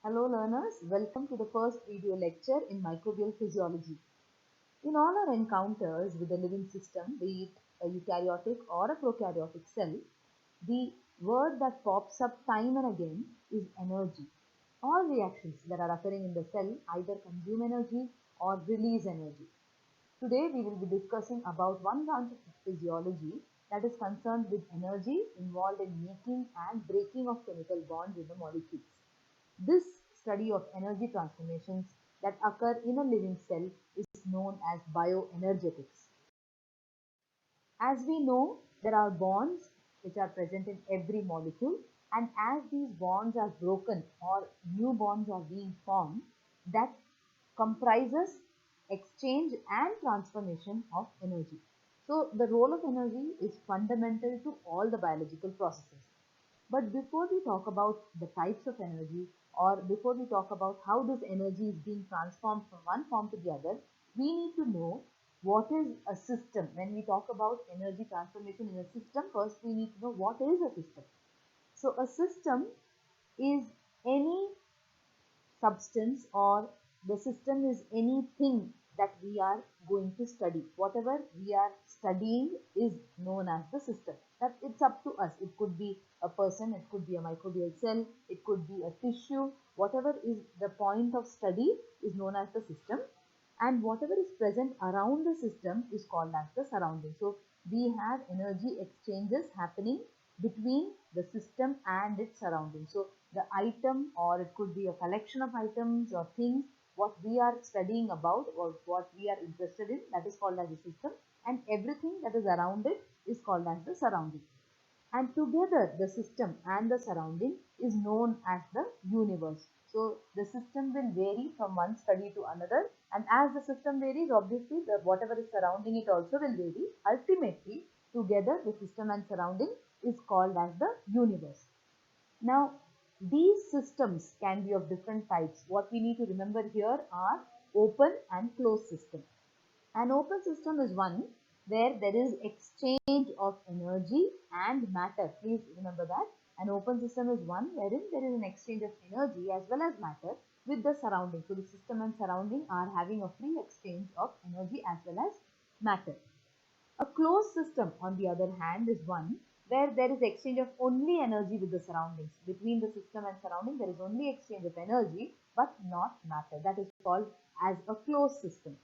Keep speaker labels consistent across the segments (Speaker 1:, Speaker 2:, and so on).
Speaker 1: Hello learners, welcome to the first video lecture in microbial physiology. In all our encounters with a living system, be it a eukaryotic or a prokaryotic cell, the word that pops up time and again is energy. All reactions that are occurring in the cell either consume energy or release energy. Today we will be discussing about one branch of physiology that is concerned with energy involved in making and breaking of chemical bonds in the molecules. This study of energy transformations that occur in a living cell is known as bioenergetics. As we know, there are bonds which are present in every molecule, and as these bonds are broken or new bonds are being formed, that comprises exchange and transformation of energy. So the role of energy is fundamental to all the biological processes. But before we talk about the types of energy, or before we talk about how this energy is being transformed from one form to the other, we need to know what is a system. When we talk about energy transformation in a system, first we need to know what is a system. So a system is any substance, or the system is anything that we are going to study. Whatever we are studying is known as the system. That it's up to us. It could be a person, it could be a microbial cell, it could be a tissue. Whatever is the point of study is known as the system, and whatever is present around the system is called as the surrounding. So we have energy exchanges happening between the system and its surroundings. So the item, or it could be a collection of items or things, what we are studying about or what we are interested in, that is called as a system, and everything that is around it is called as the surrounding. And together the system and the surrounding is known as the universe. So the system will vary from one study to another, and as the system varies, obviously the whatever is surrounding it also will vary. Ultimately, together the system and surrounding is called as the universe. Now, these systems can be of different types. What we need to remember here are open and closed system. An open system is one where there is exchange of energy and matter. Please remember that. An open system is one wherein there is an exchange of energy as well as matter with the surrounding. So the system and surrounding are having a free exchange of energy as well as matter. A closed system, on the other hand, is one where there is exchange of only energy with the surroundings. Between the system and surrounding, there is only exchange of energy but not matter. That is called as a closed system.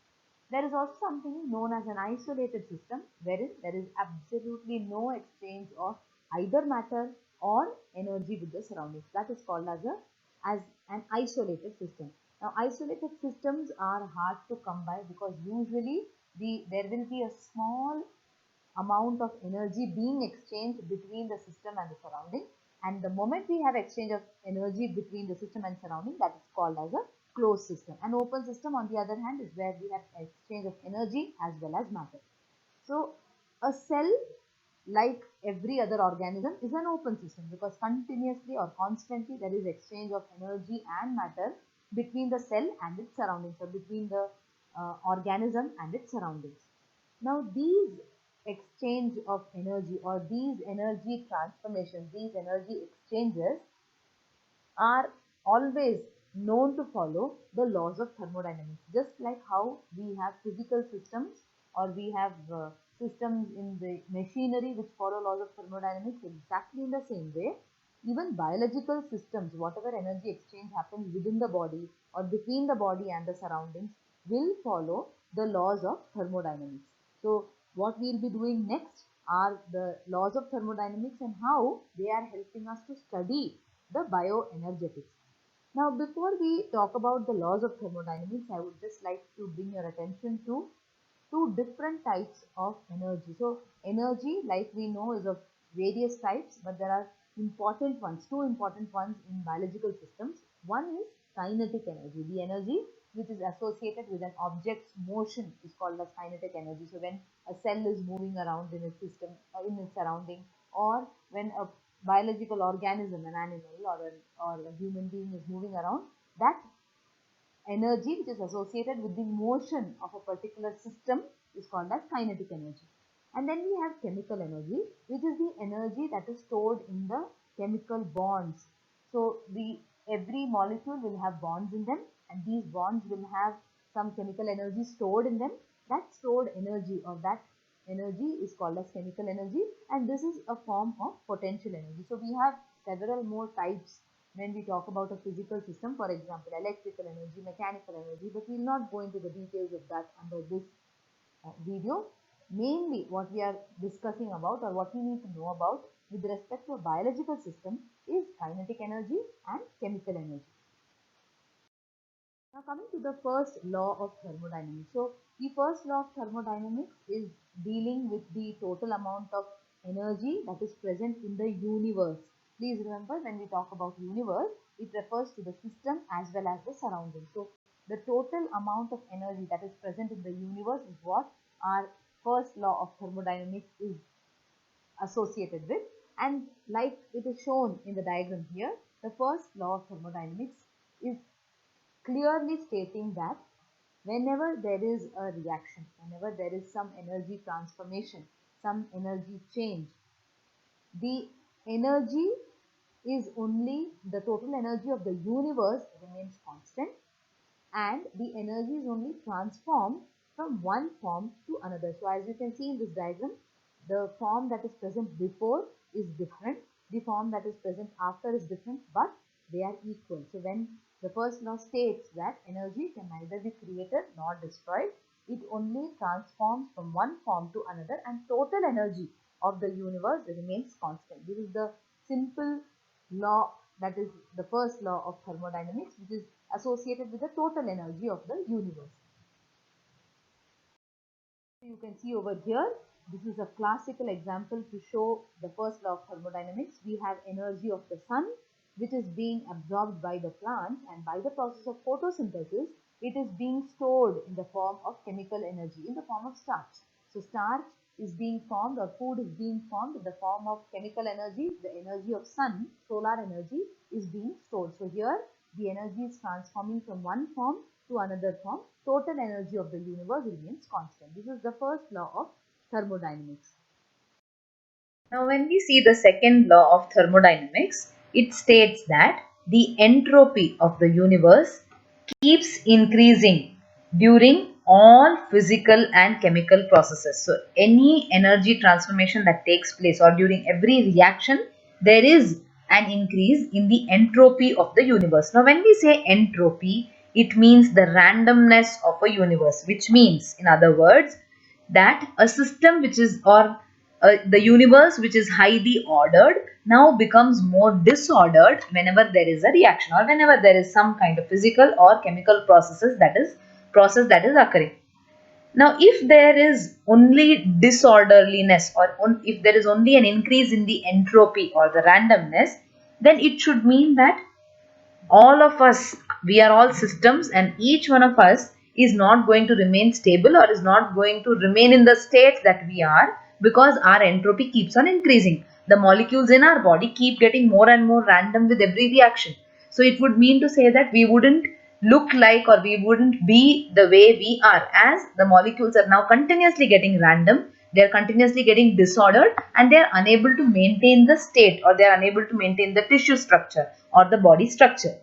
Speaker 1: There is also something known as an isolated system, wherein there is absolutely no exchange of either matter or energy with the surroundings. That is called as an isolated system. Now, isolated systems are hard to come by because usually there will be a small amount of energy being exchanged between the system and the surrounding, and the moment we have exchange of energy between the system and surrounding, that is called as a closed system. An open system, on the other hand, is where we have exchange of energy as well as matter. So a cell, like every other organism, is an open system because continuously or constantly there is exchange of energy and matter between the cell and its surroundings, or between the organism and its surroundings. Now these exchange of energy, or these energy transformations, these energy exchanges are always known to follow the laws of thermodynamics. Just like how we have physical systems, or we have systems in the machinery which follow laws of thermodynamics, exactly in the same way, even biological systems, whatever energy exchange happens within the body or between the body and the surroundings, will follow the laws of thermodynamics. So what we will be doing next are the laws of thermodynamics and how they are helping us to study the bioenergetics. Now, before we talk about the laws of thermodynamics, I would just like to bring your attention to two different types of energy. So, energy, like we know, is of various types, but there are important ones, two important ones in biological systems. One is kinetic energy. The energy which is associated with an object's motion is called as kinetic energy. So, when a cell is moving around in its system, in its surrounding, or when a biological organism, an animal or a human being is moving around, that energy which is associated with the motion of a particular system is called as kinetic energy. And then we have chemical energy, which is the energy that is stored in the chemical bonds. So the every molecule will have bonds in them, and these bonds will have some chemical energy stored in them. That stored energy, or that energy, is called as chemical energy, and this is a form of potential energy. So we have several more types when we talk about a physical system, for example, electrical energy, mechanical energy, but we will not go into the details of that under this video. Mainly what we are discussing about, or what we need to know about with respect to a biological system, is kinetic energy and chemical energy. Now coming to the first law of thermodynamics. So the first law of thermodynamics is dealing with the total amount of energy that is present in the universe. Please remember, when we talk about universe, it refers to the system as well as the surroundings. So the total amount of energy that is present in the universe is what our first law of thermodynamics is associated with. And like it is shown in the diagram here, the first law of thermodynamics is clearly stating that whenever there is a reaction, whenever there is some energy transformation, some energy change, the energy is only, the total energy of the universe remains constant, and the energy is only transformed from one form to another. So as you can see in this diagram, the form that is present before is different, the form that is present after is different, but they are equal. So when the first law states that energy can neither be created nor destroyed, it only transforms from one form to another, and total energy of the universe remains constant. This is the simple law, that is the first law of thermodynamics, which is associated with the total energy of the universe. You can see over here, this is a classical example to show the first law of thermodynamics. We have energy of the sun, which is being absorbed by the plants, and by the process of photosynthesis, it is being stored in the form of chemical energy, in the form of starch. So starch is being formed, or food is being formed in the form of chemical energy. The energy of sun, solar energy, is being stored. So here the energy is transforming from one form to another form. Total energy of the universe remains constant. This is the first law of thermodynamics. Now when we see the second law of thermodynamics, it states that the entropy of the universe keeps increasing during all physical and chemical processes. So any energy transformation that takes place, or during every reaction, there is an increase in the entropy of the universe. Now when we say entropy, it means the randomness of a universe, which means, in other words, that a system which is, or the universe which is highly ordered, now becomes more disordered whenever there is a reaction, or whenever there is some kind of physical or chemical process that is occurring. Now if there is only disorderliness, or if there is only an increase in the entropy or the randomness, then it should mean that all of us, we are all systems, and each one of us is not going to remain stable, or is not going to remain in the state that we are, because our entropy keeps on increasing. The molecules in our body keep getting more and more random with every reaction. So it would mean to say that we wouldn't look like, or we wouldn't be the way we are, as the molecules are now continuously getting random, they are continuously getting disordered, and they are unable to maintain the state, or they are unable to maintain the tissue structure or the body structure.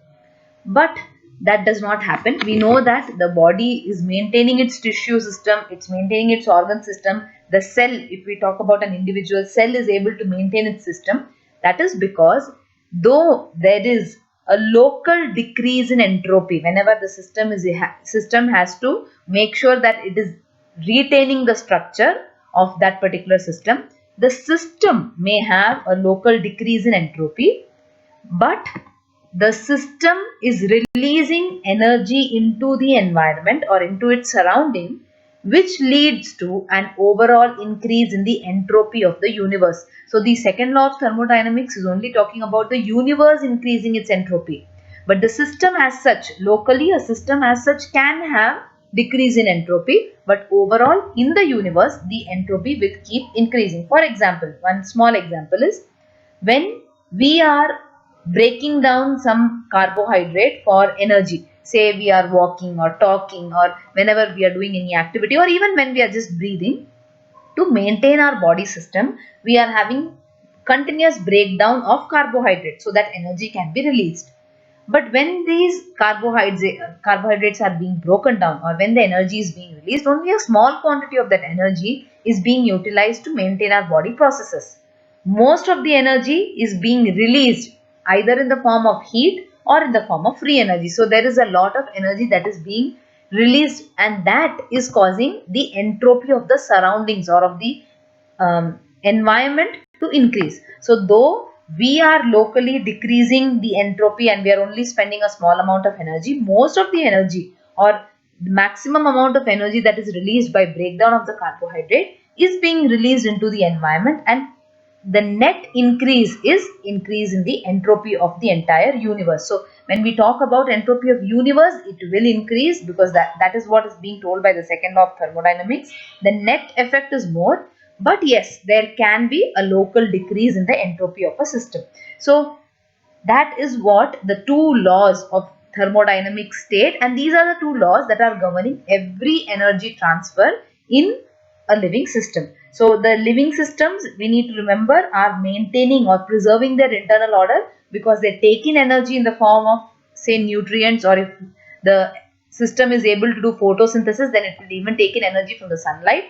Speaker 1: But that does not happen. We know that the body is maintaining its tissue system, it's maintaining its organ system. The cell, if we talk about an individual cell, is able to maintain its system. That is because, though there is a local decrease in entropy, whenever the system has to make sure that it is retaining the structure of that particular system, the system may have a local decrease in entropy, but the system is releasing energy into the environment, or into its surrounding, which leads to an overall increase in the entropy of the universe. So the second law of thermodynamics is only talking about the universe increasing its entropy, but the system as such, locally a system as such can have decrease in entropy, but overall in the universe the entropy will keep increasing. For example, one small example is, when we are breaking down some carbohydrate for energy, say we are walking or talking, or whenever we are doing any activity, or even when we are just breathing, to maintain our body system, we are having continuous breakdown of carbohydrates so that energy can be released. But when these carbohydrates are being broken down, or when the energy is being released, only a small quantity of that energy is being utilized to maintain our body processes. Most of the energy is being released either in the form of heat or in the form of free energy. So there is a lot of energy that is being released, and that is causing the entropy of the surroundings or of the environment to increase. So though we are locally decreasing the entropy and we are only spending a small amount of energy, most of the energy or the maximum amount of energy that is released by breakdown of the carbohydrate is being released into the environment, and the net increase is increase in the entropy of the entire universe. So when we talk about entropy of universe, it will increase because that is what is being told by the second law of thermodynamics. The net effect is more, but yes, there can be a local decrease in the entropy of a system. So that is what the two laws of thermodynamics state, and these are the two laws that are governing every energy transfer in a living system. So the living systems, we need to remember, are maintaining or preserving their internal order because they take in energy in the form of, say, nutrients, or if the system is able to do photosynthesis, then it will even take in energy from the sunlight,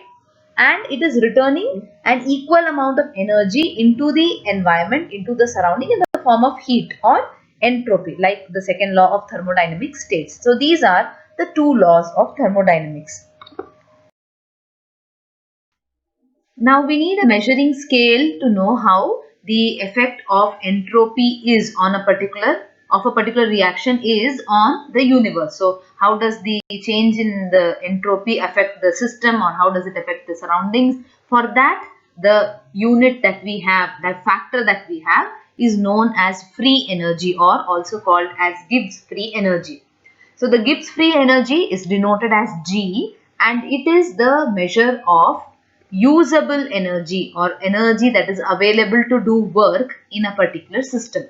Speaker 1: and it is returning an equal amount of energy into the environment, into the surrounding, in the form of heat or entropy, like the second law of thermodynamics states. So these are the two laws of thermodynamics. Now we need a measuring scale to know how the effect of entropy is on a particular reaction is on the universe. So how does the change in the entropy affect the system, or how does it affect the surroundings? For that, the unit that we have, that factor that we have, is known as free energy, or also called as Gibbs free energy. So the Gibbs free energy is denoted as G, and it is the measure of usable energy, or energy that is available to do work in a particular system.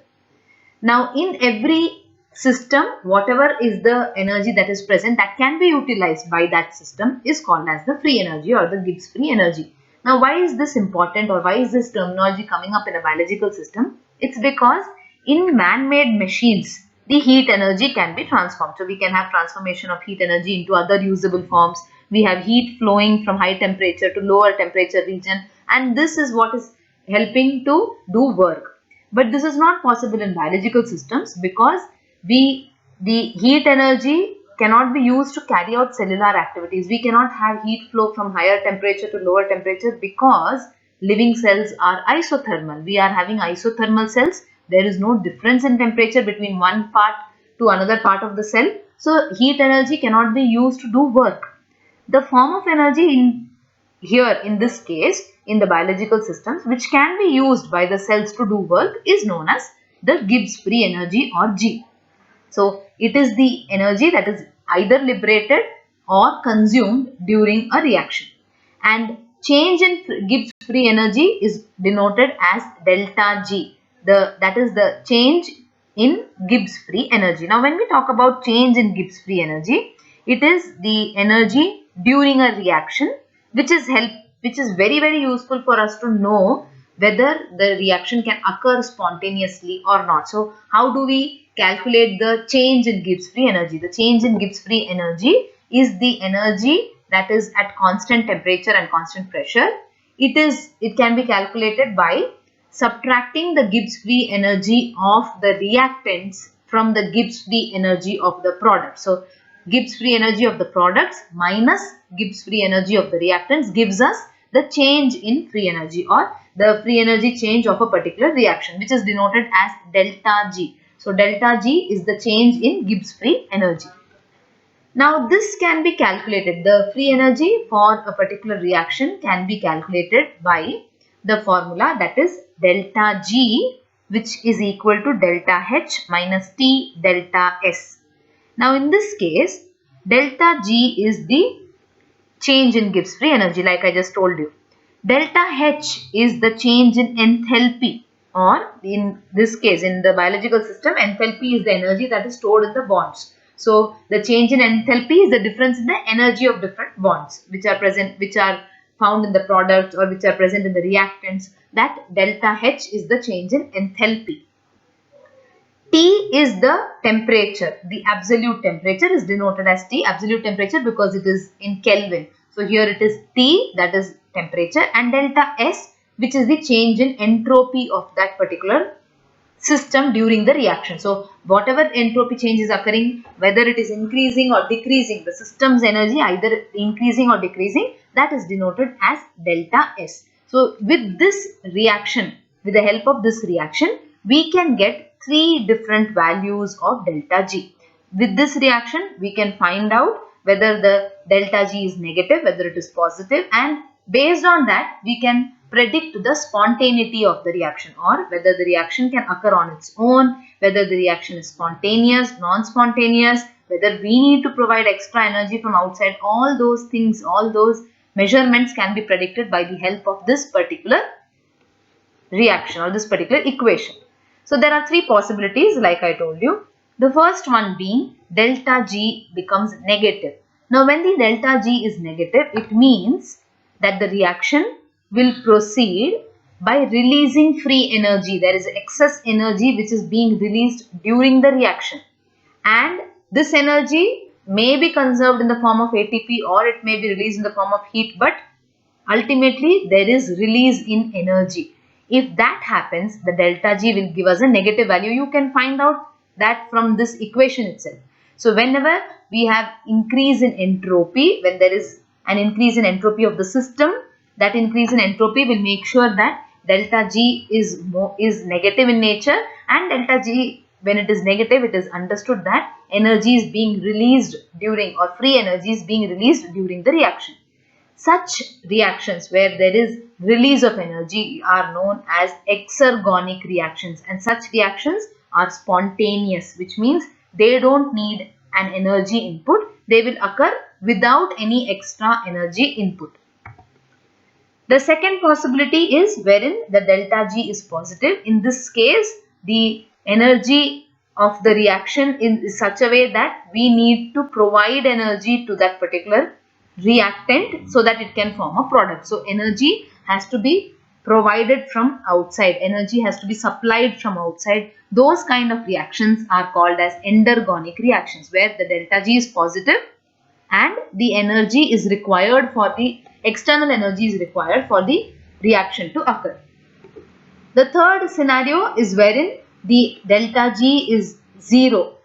Speaker 1: Now in every system, whatever is the energy that is present that can be utilized by that system is called as the free energy, or the Gibbs free energy. Now why is this important, or why is this terminology coming up in a biological system? It's because in man-made machines, the heat energy can be transformed. So we can have transformation of heat energy into other usable forms. We have heat flowing from high temperature to lower temperature region, and this is what is helping to do work. But this is not possible in biological systems because the heat energy cannot be used to carry out cellular activities. We cannot have heat flow from higher temperature to lower temperature because living cells are isothermal. We are having isothermal cells. There is no difference in temperature between one part to another part of the cell. So heat energy cannot be used to do work. The form of energy here in this case in the biological systems which can be used by the cells to do work is known as the Gibbs free energy, or G. So it is the energy that is either liberated or consumed during a reaction, and change in Gibbs free energy is denoted as delta G. That is the change in Gibbs free energy. Now when we talk about change in Gibbs free energy, it is the energy during a reaction which is very useful for us to know whether the reaction can occur spontaneously or not. So how do we calculate the change in Gibbs free energy? The change in Gibbs free energy is the energy that is at constant temperature and constant pressure. It can be calculated by subtracting the Gibbs free energy of the reactants from the Gibbs free energy of the product. So Gibbs free energy of the products minus Gibbs free energy of the reactants gives us the change in free energy, or the free energy change of a particular reaction, which is denoted as delta G. So delta G is the change in Gibbs free energy. Now this can be calculated. The free energy for a particular reaction can be calculated by the formula, that is delta G, which is equal to delta H minus T delta S. Now in this case, delta G is the change in Gibbs free energy, like I just told you. Delta H is the change in enthalpy, or in this case in the biological system, enthalpy is the energy that is stored in the bonds. So the change in enthalpy is the difference in the energy of different bonds which are found in the products or which are present in the reactants. That delta H is the change in enthalpy. T is the temperature. The absolute temperature is denoted as T, absolute temperature, because it is in Kelvin. So here it is T, that is temperature, and delta S, which is the change in entropy of that particular system during the reaction. So whatever entropy change is occurring, whether it is increasing or decreasing, the system's energy either increasing or decreasing, that is denoted as delta S. So with this reaction, with the help of this reaction, we can get three different values of delta G. With this reaction, we can find out whether the delta G is negative, whether it is positive, and based on that, we can predict the spontaneity of the reaction, or whether the reaction can occur on its own, whether the reaction is spontaneous, non-spontaneous, whether we need to provide extra energy from outside. All those things, all those measurements can be predicted by the help of this particular reaction or this particular equation. So there are three possibilities like I told you. The first one being delta G becomes negative. Now when the delta G is negative, it means that the reaction will proceed by releasing free energy. There is excess energy which is being released during the reaction, and this energy may be conserved in the form of ATP or it may be released in the form of heat, but ultimately there is release in energy. If that happens, the delta G will give us a negative value. You can find out that from this equation itself. So whenever we have increase in entropy, when there is an increase in entropy of the system, that increase in entropy will make sure that delta G is negative in nature, and delta G, when it is negative, it is understood that energy is being released during, or free energy is being released during the reaction. Such reactions where there is release of energy are known as exergonic reactions, and such reactions are spontaneous, which means they don't need an energy input. They will occur without any extra energy input. The second possibility is wherein the delta G is positive. In this case, the energy of the reaction is such a way that we need to provide energy to that particular reactant so that it can form a product. So energy has to be provided from outside, energy has to be supplied from outside. Those kind of reactions are called as endergonic reactions, where the delta G is positive and the energy is required for the external energy is required for the reaction to occur. The third scenario is wherein the delta G is 0.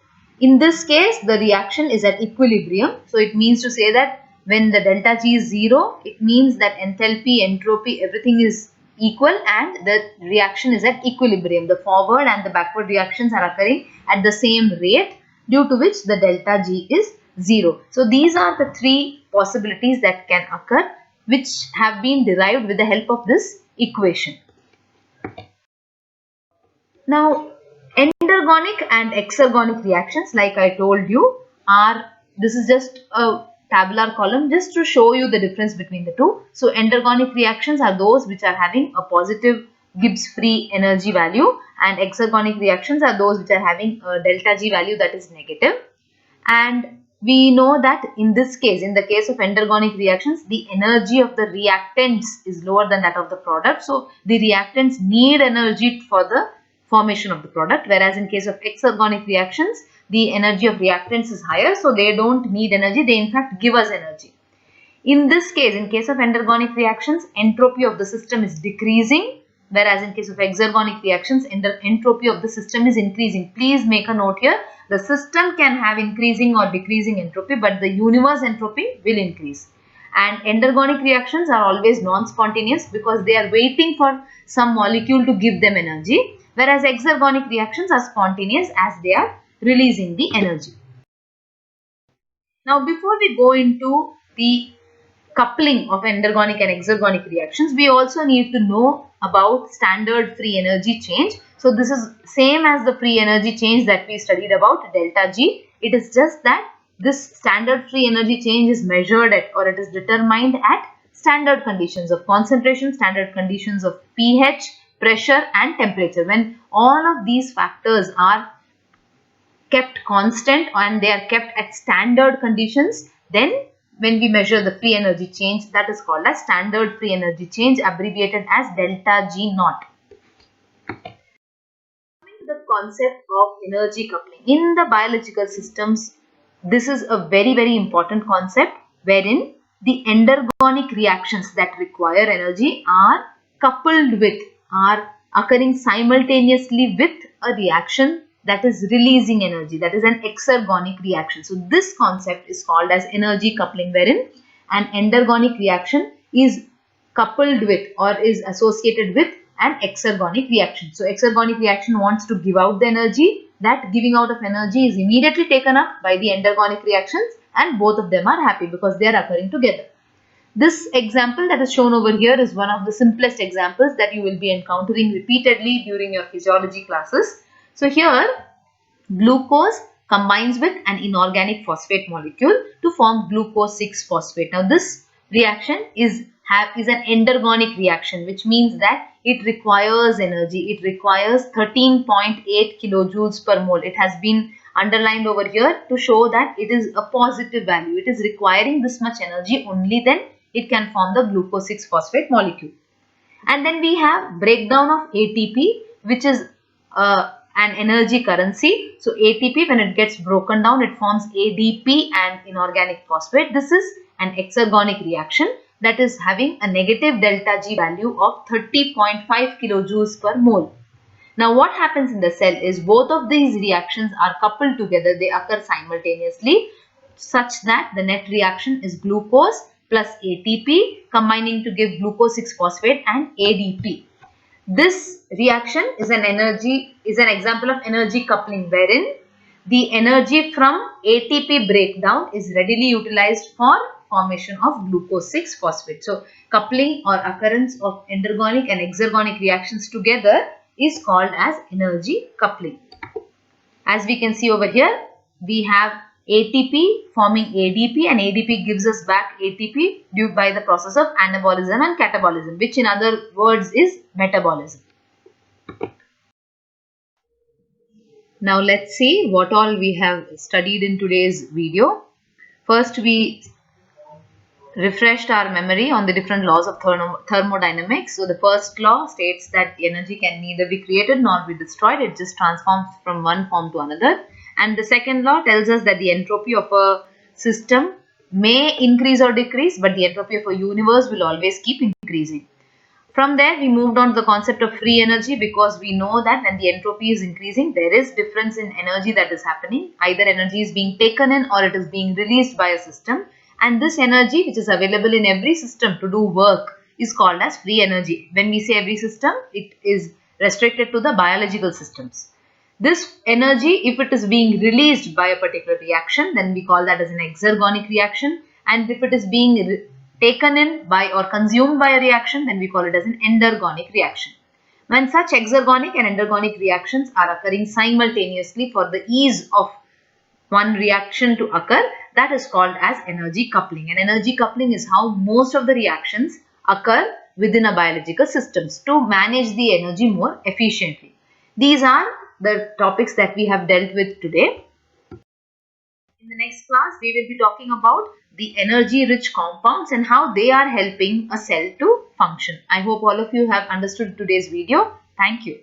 Speaker 1: In this case, the reaction is at equilibrium. So it means to say that when the delta G is 0, it means that enthalpy, entropy, everything is equal and the reaction is at equilibrium. The forward and the backward reactions are occurring at the same rate, due to which the delta G is 0. So these are the three possibilities that can occur, which have been derived with the help of this equation. Now, endergonic and exergonic reactions, like I told you, this is just a tabular column just to show you the difference between the two. So endergonic reactions are those which are having a positive Gibbs free energy value, and exergonic reactions are those which are having a delta G value that is negative. And we know that in this case, in the case of endergonic reactions, the energy of the reactants is lower than that of the product. So the reactants need energy for the formation of the product, whereas in case of exergonic reactions, the energy of reactants is higher, so they don't need energy, they in fact give us energy. In this case, in case of endergonic reactions, entropy of the system is decreasing, whereas in case of exergonic reactions, entropy of the system is increasing. Please make a note here, the system can have increasing or decreasing entropy, but the universe entropy will increase. And endergonic reactions are always non-spontaneous because they are waiting for some molecule to give them energy, whereas exergonic reactions are spontaneous as they are releasing the energy. Now, before we go into the coupling of endergonic and exergonic reactions, we also need to know about standard free energy change. So this is same as the free energy change that we studied about delta G. It is just that this standard free energy change is measured at, or it is determined at, standard conditions of concentration, standard conditions of pH, pressure and temperature. When all of these factors are kept constant and they are kept at standard conditions, then when we measure the free energy change, that is called as standard free energy change, abbreviated as delta G naught. The concept of energy coupling. In the biological systems, this is a very, very important concept wherein the endergonic reactions that require energy are coupled with, are occurring simultaneously with a reaction that is releasing energy, that is an exergonic reaction. So this concept is called as energy coupling, wherein an endergonic reaction is coupled with or is associated with an exergonic reaction. So exergonic reaction wants to give out the energy. That giving out of energy is immediately taken up by the endergonic reactions, and both of them are happy because they are occurring together. This example that is shown over here is one of the simplest examples that you will be encountering repeatedly during your physiology classes. So here glucose combines with an inorganic phosphate molecule to form glucose 6-phosphate. Now this reaction is an endergonic reaction, which means that it requires energy. It requires 13.8 kilojoules per mole. It has been underlined over here to show that it is a positive value. It is requiring this much energy, only then it can form the glucose 6-phosphate molecule. And then we have breakdown of ATP, which is an energy currency. So ATP, when it gets broken down, it forms ADP and inorganic phosphate. This is an exergonic reaction that is having a negative delta G value of 30.5 kilojoules per mole. Now what happens in the cell is both of these reactions are coupled together. They occur simultaneously such that the net reaction is glucose plus ATP combining to give glucose 6-phosphate and ADP. This reaction is an example of energy coupling, wherein the energy from ATP breakdown is readily utilized for formation of glucose 6-phosphate. So coupling or occurrence of endergonic and exergonic reactions together is called as energy coupling. As we can see over here, we have ATP forming ADP, and ADP gives us back ATP due by the process of anabolism and catabolism, which in other words is metabolism. Now let's see what all we have studied in today's video. First, we refreshed our memory on the different laws of thermodynamics. So the first law states that energy can neither be created nor be destroyed. It just transforms from one form to another. And the second law tells us that the entropy of a system may increase or decrease, but the entropy of a universe will always keep increasing. From there, we moved on to the concept of free energy, because we know that when the entropy is increasing, there is difference in energy that is happening. Either energy is being taken in or it is being released by a system. And this energy, which is available in every system to do work, is called as free energy. When we say every system, it is restricted to the biological systems. This energy, if it is being released by a particular reaction, then we call that as an exergonic reaction. And if it is being taken in by or consumed by a reaction, then we call it as an endergonic reaction. When such exergonic and endergonic reactions are occurring simultaneously for the ease of one reaction to occur, that is called as energy coupling. And energy coupling is how most of the reactions occur within a biological systems to manage the energy more efficiently. These are the topics that we have dealt with today. In the next class, we will be talking about the energy-rich compounds and how they are helping a cell to function. I hope all of you have understood today's video. Thank you.